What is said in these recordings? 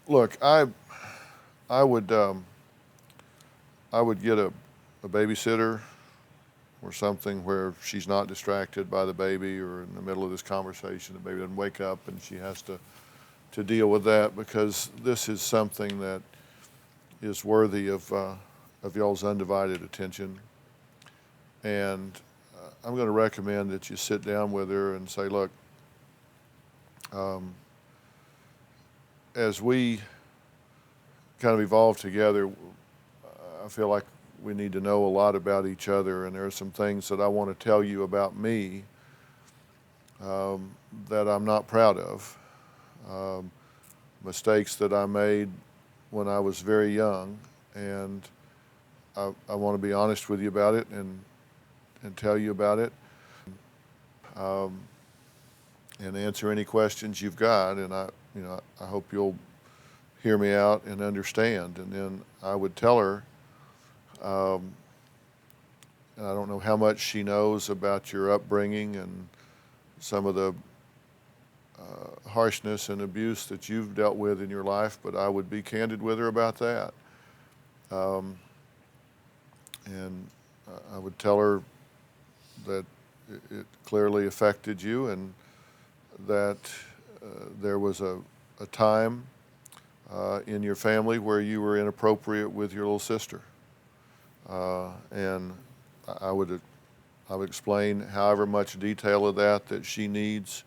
Look, I would I would get a babysitter or something where she's not distracted by the baby or in the middle of this conversation. The baby doesn't wake up and she has to deal with that, because this is something that is worthy of y'all's undivided attention. And I'm going to recommend that you sit down with her and say, look, as we kind of evolve together, I feel like we need to know a lot about each other, and there are some things that I want to tell you about me that I'm not proud of. Mistakes that I made when I was very young, and I want to be honest with you about it and tell you about it, and answer any questions you've got. And I hope you'll hear me out and understand. And then I would tell her, and I don't know how much she knows about your upbringing and some of the harshness and abuse that you've dealt with in your life, but I would be candid with her about that. And I would tell her that it clearly affected you, and that there was a time in your family where you were inappropriate with your little sister. And I would explain however much detail of that she needs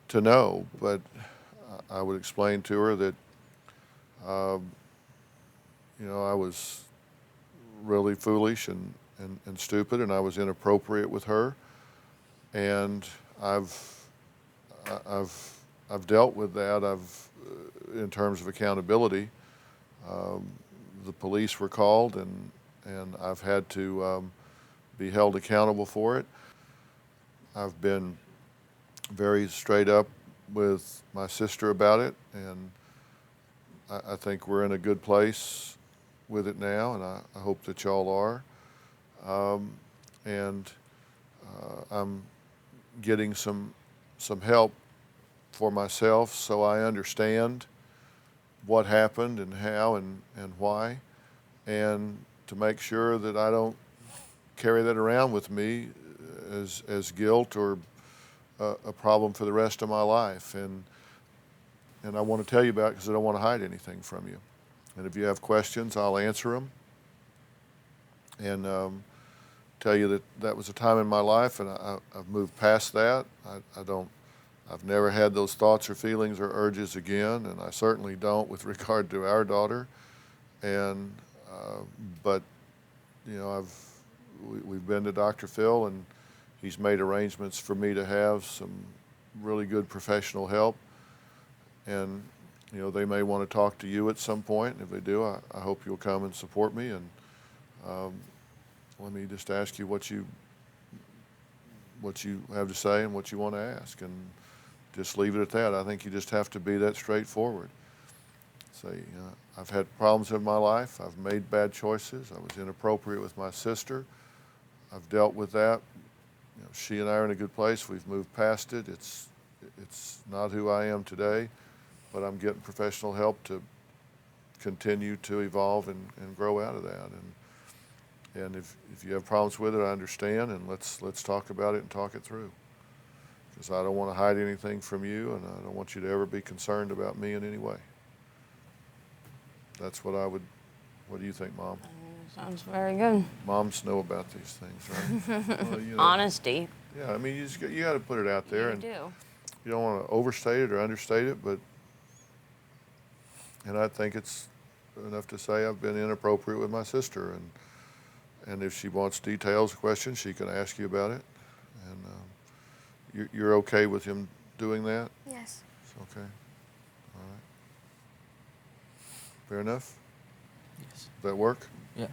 to know, but I would explain to her that I was really foolish and stupid, and I was inappropriate with her, and I've dealt with that. In terms of accountability, the police were called, and I've had to be held accountable for it. I've been very straight up with my sister about it, and I think we're in a good place with it now, and I hope that y'all are. And I'm getting some help for myself, so I understand what happened and how and why, and to make sure that I don't carry that around with me as guilt or a problem for the rest of my life. And I want to tell you about it because I don't want to hide anything from you. And if you have questions, I'll answer them, and tell you that that was a time in my life, and I've moved past that. I've never had those thoughts or feelings or urges again, and I certainly don't with regard to our daughter. And but we've been to Dr. Phil, and he's made arrangements for me to have some really good professional help. And they may want to talk to you at some point. And if they do, I hope you'll come and support me. And let me just ask you what you have to say and what you want to ask, and just leave it at that. I think you just have to be that straightforward. Say, I've had problems in my life. I've made bad choices. I was inappropriate with my sister. I've dealt with that. She and I are in a good place. We've moved past it. It's not who I am today, but I'm getting professional help to continue to evolve and grow out of that. And if you have problems with it, I understand, and let's talk about it and talk it through. Because I don't want to hide anything from you, and I don't want you to ever be concerned about me in any way. That's what what do you think, Mom? Sounds very good. Moms know about these things, right? Well, Honesty. Yeah, I mean, you got to put it out there. You And do. you don't want to overstate it or understate it, and I think it's enough to say I've been inappropriate with my sister, and if she wants details or questions, she can ask you about it. And you're okay with him doing that? Yes. It's okay. All right. Fair enough? Yes. Does that work? Yeah.